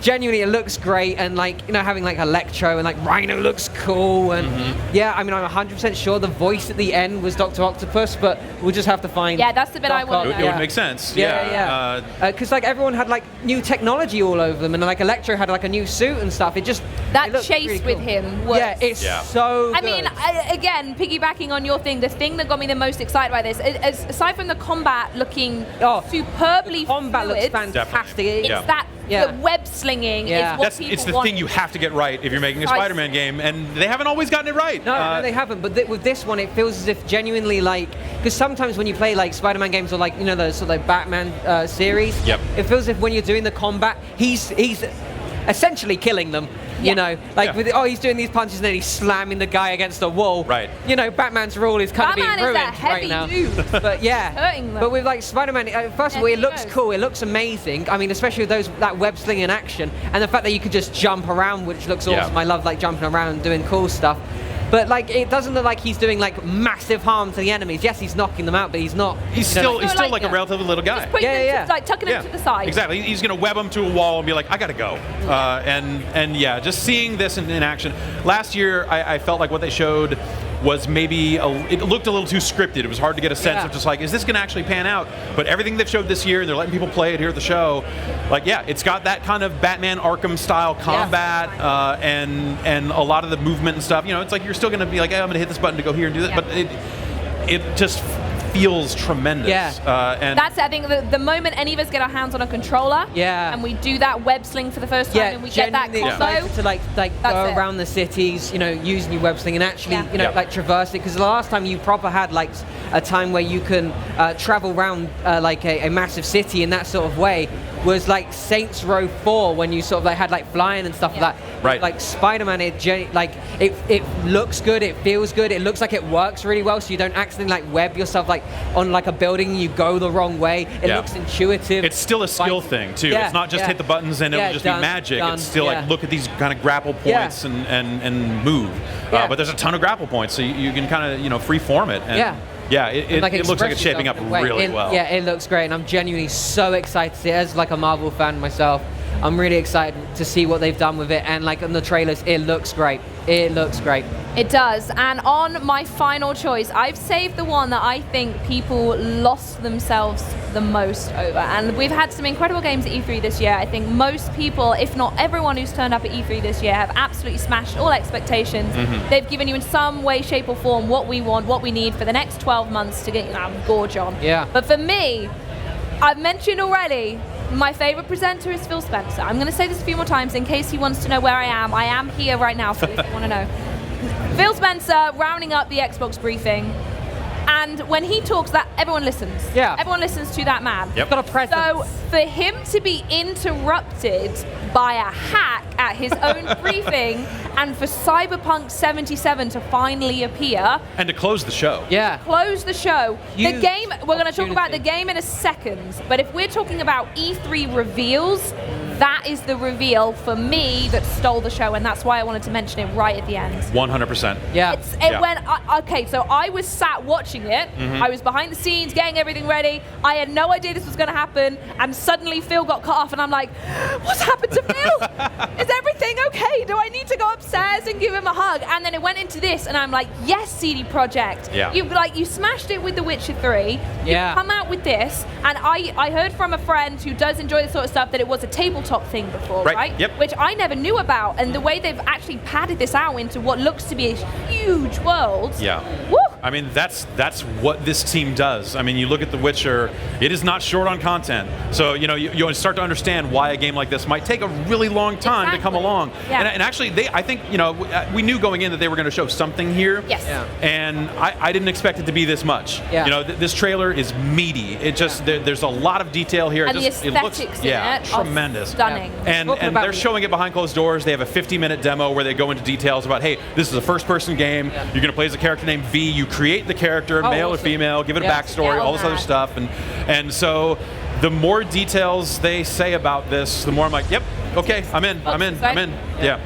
genuinely it looks great, and having Electro and Rhino looks cool, and I'm 100% sure the voice at the end was Dr. Octopus, but we'll just have to find. Yeah, that's the bit I want to know. It would make sense. Because everyone had new technology all over them, and Electro had a new suit and stuff. That chase really with him was. Yeah, it's so good. I mean, again, piggybacking on your thing, the thing that got me the most excited by this, aside from the combat looking superbly the combat fluid, looks fantastic. It's that the web slinging is what people It's the want. thing you have to get right if you're making a Spider-Man game, and they haven't always gotten it right. No, they haven't. But with this one, it feels as if genuinely because sometimes when you play Spider-Man games or the sort of Batman series, it feels as if when you're doing the combat, he's essentially killing them. You know, he's doing these punches and then he's slamming the guy against the wall. Right. You know, Batman's rule is kind of being ruined right now. Dude. But hurting them. but with Spider-Man, first of all, it looks cool. It looks amazing. I mean, especially with that web slinging action, and the fact that you could just jump around, which looks awesome. I love jumping around and doing cool stuff. But it doesn't look like he's doing massive harm to the enemies. Yes, he's knocking them out, but he's not. He's still a relatively little guy. Just tucking him to the side. Exactly. He's going to web him to a wall and be like, I got to go. Just seeing this in action. Last year, I felt like what they showed was maybe it looked a little too scripted. It was hard to get a sense of just is this going to actually pan out? But everything they've showed this year, and they're letting people play it here at the show, it's got that kind of Batman Arkham style combat and a lot of the movement and stuff. You know, it's you're still going to be I'm going to hit this button to go here and do that, but it just feels tremendous. And that's I think the moment any of us get our hands on a controller, and we do that web sling for the first time, and we get that combo to go around the cities, using your web sling and actually, traverse it. Because the last time you proper had a time where you can travel around a massive city in that sort of way was Saints Row 4 when you sort of had flying and stuff like that. Right. Spider-Man, it looks good, it feels good, it looks like it works really well, so you don't accidentally web yourself on a building and you go the wrong way. It looks intuitive. It's still a skill thing too. It's not just hit the buttons and it'll just be magic. It's still look at these kind of grapple points and move. But there's a ton of grapple points, so you can kind of free form it. And it looks like it's shaping up really well. Yeah, it looks great, and I'm genuinely so excited to see it. As a Marvel fan myself, I'm really excited to see what they've done with it, and in the trailers, it looks great. It looks great. It does. And on my final choice, I've saved the one that I think people lost themselves the most over. And we've had some incredible games at E3 this year. I think most people, if not everyone who's turned up at E3 this year, have absolutely smashed all expectations. They've given you in some way, shape or form what we want, what we need for the next 12 months to get gorge on. Yeah. But for me, I've mentioned already, my favorite presenter is Phil Spencer. I'm going to say this a few more times in case he wants to know where I am. I am here right now, Phil, if you want to know. Phil Spencer rounding up the Xbox briefing. And when he talks, that everyone listens. Yeah. Everyone listens to that man. Yep. Got a presence. So for him to be interrupted by a hack at his own briefing, and for Cyberpunk 77 to finally appear and to close the show. Yeah. Close the show. The game, we're going to talk about the game in a second, but if we're talking about E3 reveals, that is the reveal for me that stole the show, and that's why I wanted to mention it right at the end. 100%. Yeah. Okay, so I was sat watching it. I was behind the scenes, getting everything ready. I had no idea this was going to happen, and suddenly Phil got cut off, and I'm like, what's happened to Phil? Is everything okay? Do I need to go upstairs and give him a hug? And then it went into this, and I'm like, yes, CD Projekt. Yeah. You smashed it with The Witcher 3. You've come out with this, and I heard from a friend who does enjoy this sort of stuff that it was a tabletop thing before, right? Yep. Which I never knew about, and the way they've actually padded this out into what looks to be a huge world. Yeah. Woo! I mean, that's what this team does. I mean, you look at The Witcher, it is not short on content. So, you start to understand why a game like this might take a really long time to come along. Yeah. And actually, I think, we knew going in that they were going to show something here. Yes. Yeah. And I didn't expect it to be this much. Yeah. This trailer is meaty. It just, there's a lot of detail here. And the aesthetics in it tremendous. are stunning. And they're showing it behind closed doors. They have a 50-minute demo where they go into details about, hey, this is a first-person game. You're going to play as a character named V. You create the character, male or female, give it a backstory, all this other stuff. And so the more details they say about this, the more I'm like, yep, okay, I'm in. Yeah.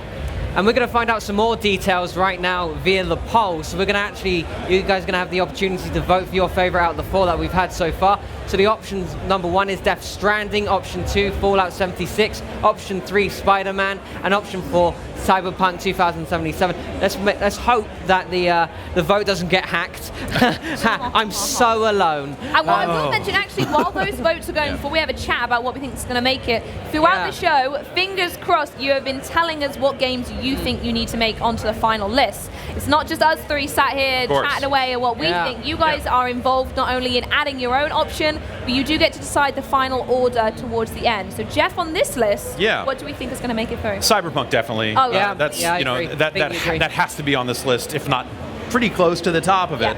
And we're going to find out some more details right now via the poll. So you guys are going to have the opportunity to vote for your favorite out of the 4 that we've had so far. So the options, number 1 is Death Stranding, option 2, Fallout 76, option 3, Spider-Man, and option 4, Cyberpunk 2077. Let's hope that the vote doesn't get hacked. I'm so alone. And what I will mention, actually, while those votes are going, before we have a chat about what we think is going to make it, throughout the show, fingers crossed, you have been telling us what games you think you need to make onto the final list. It's not just us 3 sat here chatting away at what we think. You guys are involved not only in adding your own option, but you do get to decide the final order towards the end. So Jeff, on this list, what do we think is going to make it through? Cyberpunk, definitely. Oh, that has to be on this list, if not pretty close to the top of it.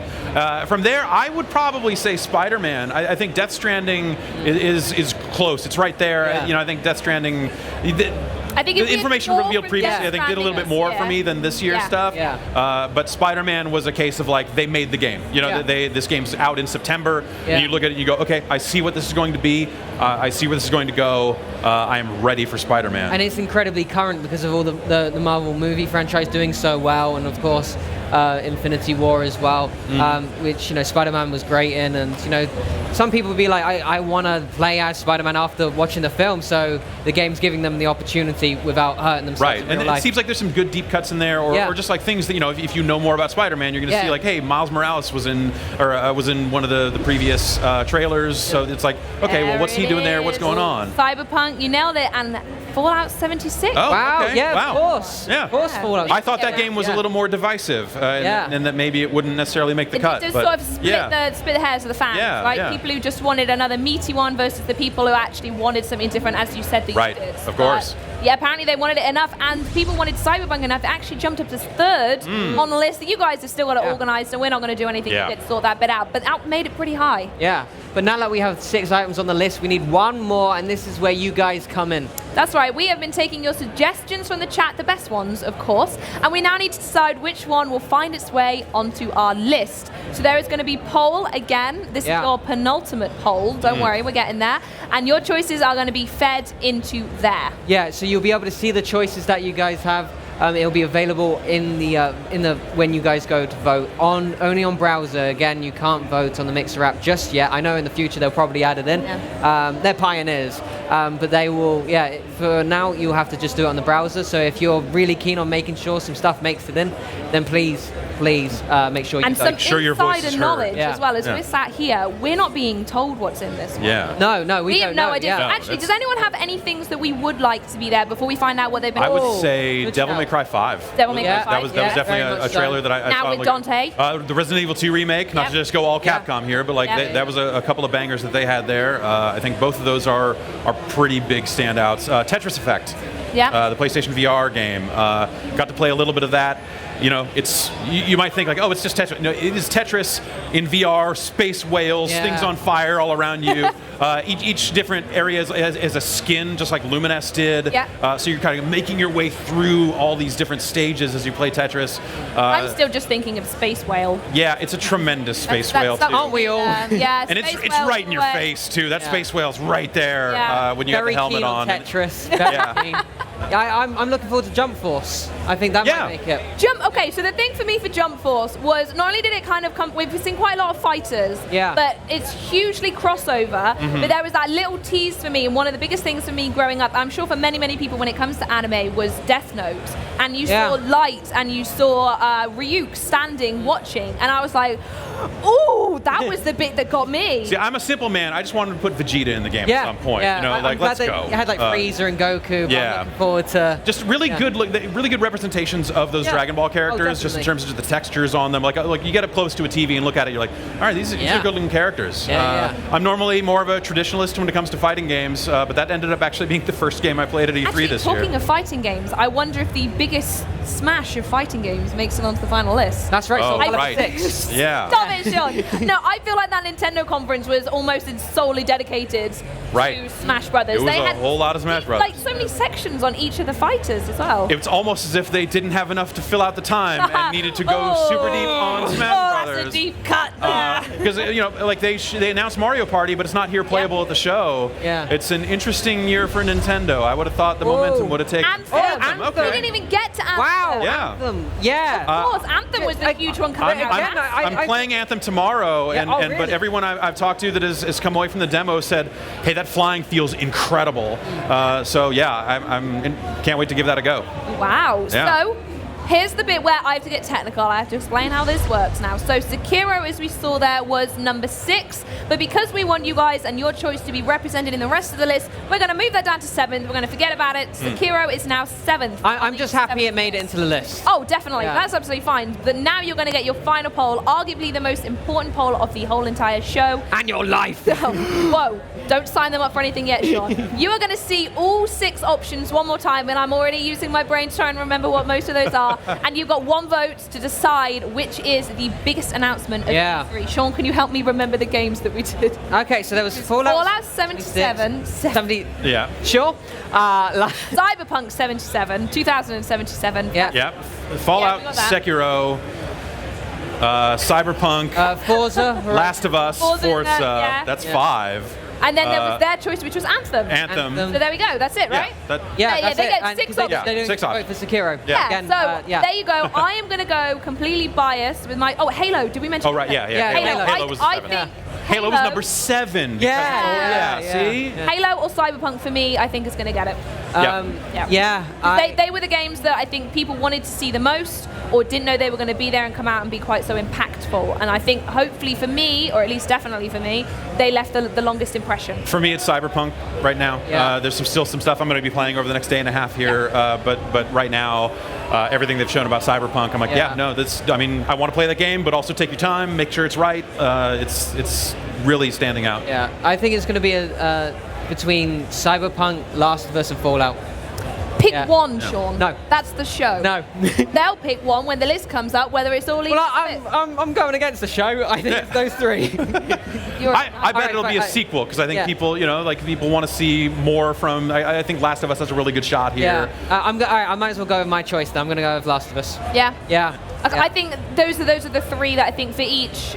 From there, I would probably say Spider-Man. I think Death Stranding is close. It's right there. I think Death Stranding. I think the information revealed previously, I think, did a little bit more for me than this year's stuff. But Spider-Man was a case of like they made the game. This game's out in September, and you look at it, and you go, okay, I see what this is going to be. I see where this is going to go. I am ready for Spider-Man. And it's incredibly current because of all the Marvel movie franchise doing so well, and of course Infinity War as well, which Spider-Man was great in, and some people would be like, I want to play as Spider-Man after watching the film, so the game's giving them the opportunity without hurting themselves. Right, and it seems like there's some good deep cuts in there, or just like things that if you know more about Spider-Man, you're going to see like, hey, Miles Morales was in one of the previous trailers, so it's like, okay, well, what's he doing there? What's going on? Cyberpunk, you nailed it, and Fallout 76. Oh, wow, okay. of course. Yeah. Of course, Fallout. I thought that game was a little more divisive, and that maybe it wouldn't necessarily make the cut. It does but sort of split the hairs of the fans, right? People who just wanted another meaty one versus the people who actually wanted something different, as you said that you did. Of course. Apparently they wanted it enough, and people wanted Cyberpunk enough. It actually jumped up to 3rd on the list that you guys have still got to organise, and we're not going to do anything to sort that bit out. But that made it pretty high. Yeah. But now that we have 6 items on the list, we need 1 more, and this is where you guys come in. That's right. We have been taking your suggestions from the chat, the best ones, of course, and we now need to decide which one will find its way onto our list. So there is going to be poll again. This is your penultimate poll. Don't worry, we're getting there. And your choices are going to be fed into there. Yeah, so you'll be able to see the choices that you guys have. It'll be available in the when you guys go to vote only on browser. Again, you can't vote on the Mixer app just yet. I know in the future they'll probably add it in. They're pioneers, but they will. Yeah, for now you'll have to just do it on the browser. So if you're really keen on making sure some stuff makes it in, then please make sure you and vote. some your voice is insider knowledge heard. as well. As we're sat here, we're not being told what's in this one. No, we have don't no know. idea. Yeah. Actually, does anyone have any things that we would like to be there before we find out what they've been? I would say Devil May Cry 5. Devil May Cry 5. That was definitely a trailer that I now saw. With Dante. The Resident Evil 2 remake, not to just go all Capcom here, but that was a couple of bangers that they had there. I think both of those are pretty big standouts. Tetris Effect. The PlayStation VR game. Got to play a little bit of that. you know, you might think like, oh, it's just Tetris. No, it is Tetris in VR, space whales, things on fire all around you. Each different area is a skin, just like Lumines did. Yeah. So you're kind of making your way through all these different stages as you play Tetris. I'm still just thinking of Space Whale. Yeah, it's a tremendous space whale too. Aren't we all? Yeah. And it's right in your face too. That space whale's right there when you got the helmet on. Tetris. I'm looking forward to Jump Force. I think that might make it. Okay, so the thing for me for Jump Force was not only did it kind of come, we've seen quite a lot of fighters, but it's hugely crossover. But there was that little tease for me, and one of the biggest things for me growing up, I'm sure for many, many people when it comes to anime, was Death Note. And you saw Light, and you saw Ryuk standing, watching, and I was like, ooh, that was the bit that got me. See, I'm a simple man. I just wanted to put Vegeta in the game at some point. You know, like, let's go. You had like Frieza and Goku. But I'm looking forward to just really good representations of those Dragon Ball characters, just in terms of the textures on them. Like you get up close to a TV and look at it, you're like, all right, these are good-looking characters. I'm normally more of a traditionalist when it comes to fighting games, but that ended up actually being the first game I played at E3 this year. Talking of fighting games, I wonder if the biggest smash of fighting games makes it onto the final list. That's right. Oh, so right. Yeah. Stop it, Sean. No, I feel like that Nintendo conference was almost solely dedicated to Smash Brothers. It was a whole lot of Smash Brothers. Like so many sections on each of the fighters as well. It's almost as if they didn't have enough to fill out the time and needed to go super deep on Smash Brothers. That's a deep cut. Because like they announced Mario Party, but it's not here playable at the show. Yeah. It's an interesting year for Nintendo. I would have thought the momentum would have taken. Anthem. Okay. We didn't even get to Anthem. Wow. Yeah. Anthem. Yeah. Of course, Anthem was the huge one coming out. I'm playing Anthem tomorrow, really? but everyone I've talked to that has come away from the demo said, hey, that flying feels incredible. So yeah, can't wait to give that a go. Wow. Yeah. So here's the bit where I have to get technical. I have to explain how this works now. So Sekiro, as we saw there, was number 6. But because we want you guys and your choice to be represented in the rest of the list, we're going to move that down to 7th. We're going to forget about it. Sekiro is now 7th. I'm just happy it made it into the list. Oh, definitely. That's absolutely fine. But now you're going to get your final poll, arguably the most important poll of the whole entire show. And your life. Whoa. Don't sign them up for anything yet, Sean. You are going to see all 6 options one more time, and I'm already using my brain to try and remember what most of those are. And you've got 1 vote to decide which is the biggest announcement of E3. Sean, can you help me remember the games that we did? Okay, so there was Fallout 77. 70. Yeah. Sure. Cyberpunk 77. 2077. Yeah. Fallout, Sekiro, Cyberpunk, Forza, Last of Us, Forza. That's 5. And then there was their choice, which was Anthem. Anthem. So there we go. That's it, right? That's they get it. 6 options. They're doing 6 vote for Sekiro. Yeah. Again, so there you go. I am going to go completely biased with my. Oh, Halo. Did we mention? Oh, right. Yeah. Halo was 7. Halo was number 7. See? Halo or Cyberpunk for me, I think is going to get it. They were the games that I think people wanted to see the most, or didn't know they were going to be there and come out and be quite so impactful. And I think hopefully for me, or at least definitely for me, they left the longest impression. For me, it's Cyberpunk right now. There's still some stuff I'm going to be playing over the next day and a half here, but right now, everything they've shown about Cyberpunk, I'm like, I want to play that game, but also take your time, make sure it's right. It's really standing out. Yeah, I think it's going to be between Cyberpunk, Last of Us, and Fallout. Pick one, Sean. No. That's the show. No. They'll pick one when the list comes up, whether it's all. Well, I'm going against the show. I think it's those 3. I bet it'll be a sequel because I think people, people want to see more from. I think Last of Us has a really good shot here. Yeah. I might as well go with my choice. Then I'm going to go with Last of Us. Yeah. Yeah. I think those are the 3 that I think for each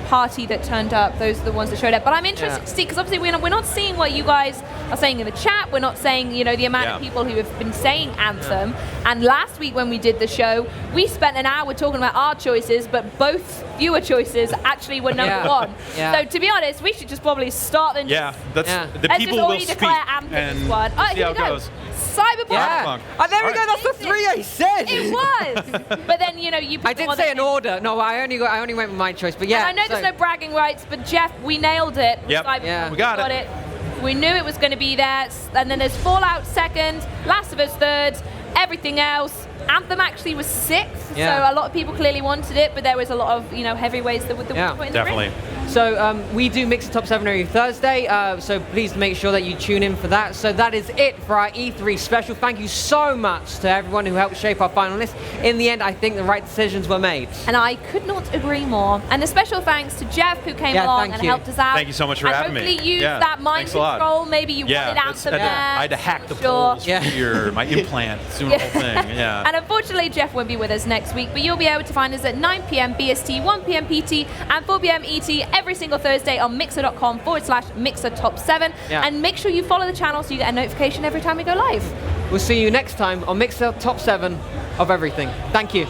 party that turned up, those are the ones that showed up. But I'm interested to see, because obviously we're not seeing what you guys are saying in the chat. We're not saying the amount of people who have been saying Anthem. And last week when we did the show, we spent an hour talking about our choices, but both viewer choices actually were number 1. Yeah. So to be honest, we should just probably start and the people will speak declare Anthem and one. Oh, see how it goes. Cyberpunk. Yeah. There we go. That's the 3 I said. It was. But then you I did say an order. No, I only went with my choice. But yeah. And I know there's no bragging rights, but Jeff, we nailed it. Yep. We got it. We knew it was going to be there. And then there's Fallout 2nd, Last of Us 3rd, everything else. Anthem actually was 6th. So a lot of people clearly wanted it, but there was a lot of heavyweights that would put in the ring. So we do Mixer Top 7 every Thursday, so please make sure that you tune in for that. So that is it for our E3 special. Thank you so much to everyone who helped shape our final list. In the end, I think the right decisions were made. And I could not agree more. And a special thanks to Jeff, who came along and helped us out. Thank you so much for having me. Hopefully use that mind control. Maybe you wanted out some I had to hack the poles here, my implant, doing the whole thing. And unfortunately, Jeff won't be with us next week, but you'll be able to find us at 9 p.m. BST, 1 p.m. PT, and 4 p.m. ET every single Thursday on mixer.com/Mixer Top 7. And make sure you follow the channel so you get a notification every time we go live. We'll see you next time on Mixer Top 7 of everything. Thank you.